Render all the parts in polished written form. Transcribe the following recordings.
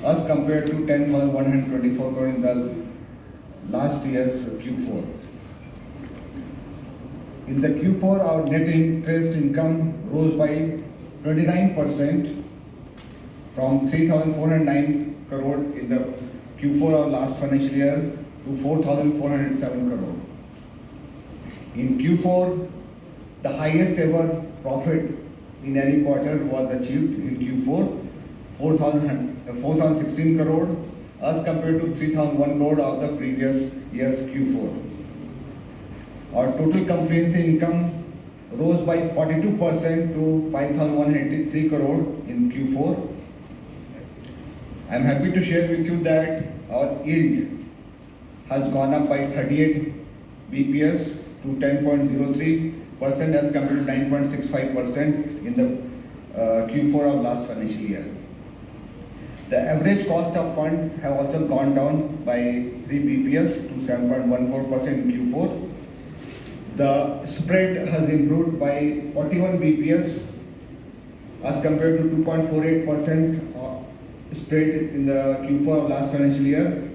as compared to 10,124 crore in the last year's Q4. In the Q4, our net interest income rose by 29% from 3,409 crore in the Q4 of last financial year to 4,407 crore. In Q4, the highest ever profit in any quarter was achieved in Q4, 4,016 crore as compared to 3,001 crore of the previous year's Q4. Our total comprehensive income rose by 42% to 5,183 crore in Q4. I am happy to share with you that our yield has gone up by 38 BPS to 10.03% as compared to 9.65% in the Q4 of last financial year. The average cost of funds have also gone down by 3 BPS to 7.14% in Q4. The spread has improved by 41 BPS as compared to 2.48% spread in the Q4 of last financial year.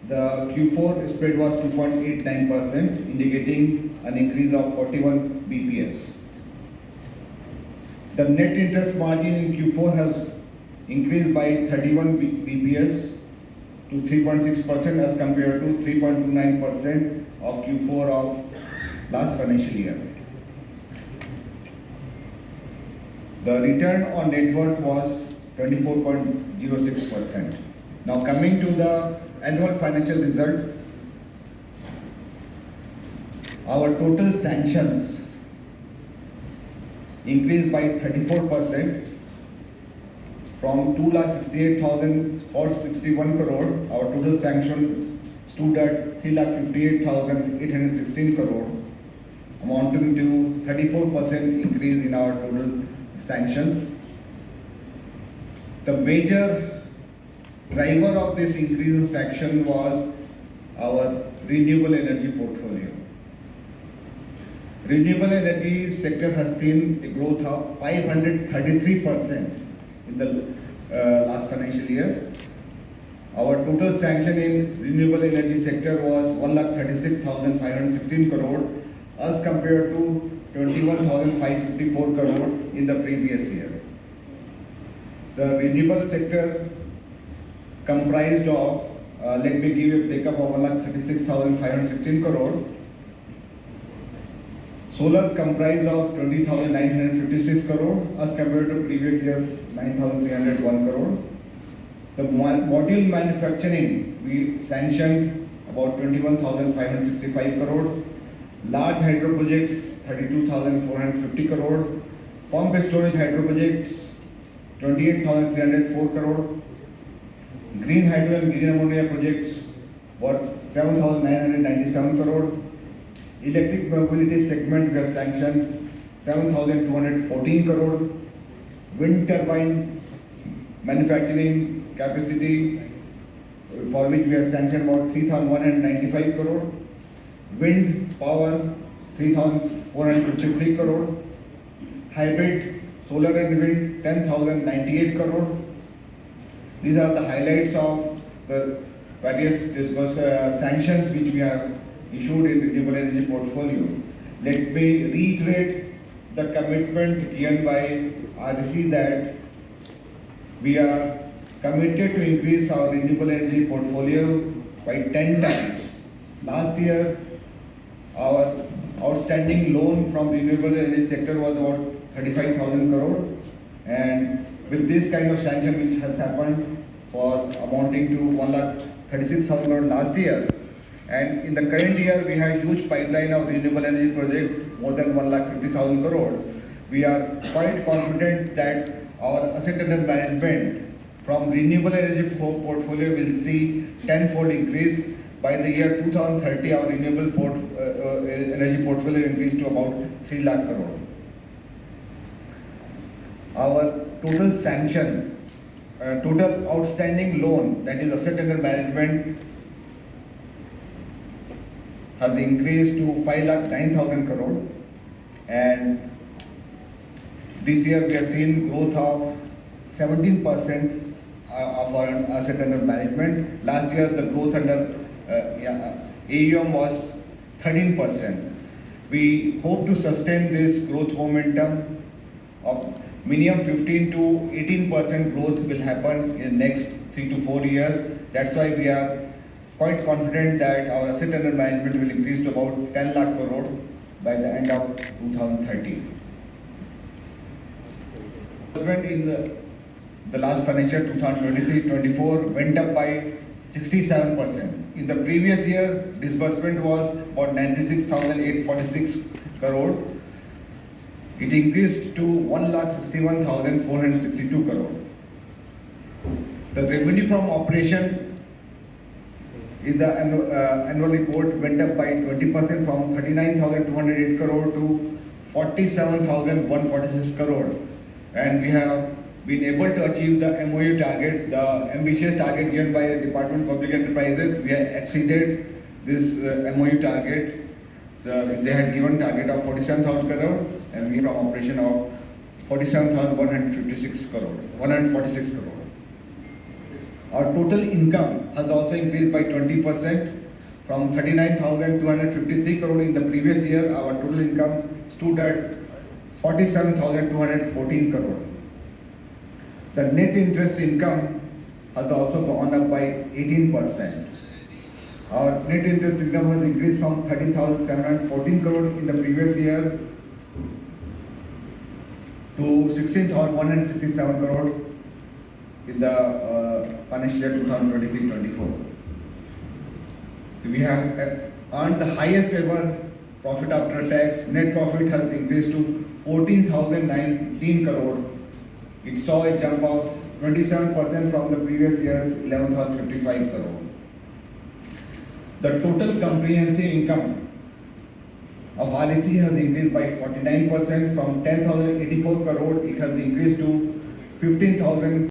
The Q4 spread was 2.89%, indicating an increase of 41 BPS. The net interest margin in Q4 has increased by 31 BPS to 3.6% as compared to 3.29% of Q4 of last financial year. The return on net worth was 24.06%. Now coming to the annual financial result, our total sanctions increased by 34% from 2,68,461 crore. Our total sanctions stood at 3,58,816 crore, amounting to 34% increase in our total sanctions. The major driver of this increase in sanction was our renewable energy portfolio. Renewable energy sector has seen a growth of 533% in the last financial year. Our total sanction in renewable energy sector was 1,36,516 crore as compared to 21,554 crore in the previous year. The renewable sector comprised of, let me give a breakup of 1,36,516 crore. Solar comprised of 20,956 crore as compared to previous year's 9,301 crore. The module manufacturing, we sanctioned about 21,565 crore. Large hydro projects, 32,450 crore. Pump storage hydro projects, 28,304 crore. Green hydro and green ammonia projects worth 7,997 crore. Electric mobility segment we have sanctioned 7,214 crore. Wind turbine manufacturing capacity for which we have sanctioned about 3,195 crore. Wind power 3,453 crore. Hybrid solar and wind 10,098 crore. These are the highlights of the various sanctions which we have issued in renewable energy portfolio. Let me reiterate the commitment given by REC that we are committed to increase our renewable energy portfolio by 10 times. Last year, our outstanding loan from renewable energy sector was about 35,000 crore, and with this kind of sanction which has happened for amounting to 1,36,000 crore last year, and in the current year we have huge pipeline of renewable energy projects more than 1,50,000 crore. We are quite confident that our asset under management from renewable energy portfolio will see tenfold increase. By the year 2030, our renewable energy portfolio increased to about 3 lakh crore. Our total sanction, total outstanding loan, that is asset under management, has increased to 5,09,000 crore, and this year we have seen growth of 17% of our asset under management. Last year, the growth under AUM was 13%. We hope to sustain this growth momentum of minimum 15 to 18% growth will happen in the next 3 to 4 years. That's why we are quite confident that our asset under management will increase to about 10 lakh crore by the end of 2030. Disbursement in the last financial 2023-24 went up by 67%. In the previous year, disbursement was about 96,846 crore. It increased to 1,61,462 crore. The revenue from operation in the annual report went up by 20% from 39,208 crore to 47,146 crore. And we have been able to achieve the MOU target, the ambitious target given by the Department of Public Enterprises. We have exceeded this MOU target. They had given target of 47,000 crore and we from operation of 47,156 crore, 146 crore. Our total income has also increased by 20% from 39,253 crore in the previous year. Our total income stood at 47,214 crore. The net interest income has also gone up by 18%. Our net interest income has increased from 13,714 crore in the previous year to 16,167 crore in the financial year 2023-24. We have earned the highest ever profit after tax. Net profit has increased to 14,019 crore. It saw a jump of 27% from the previous year's 11,055 crore. The total comprehensive income of REC has increased by 49% from 10,084 crore. It has increased to 15,000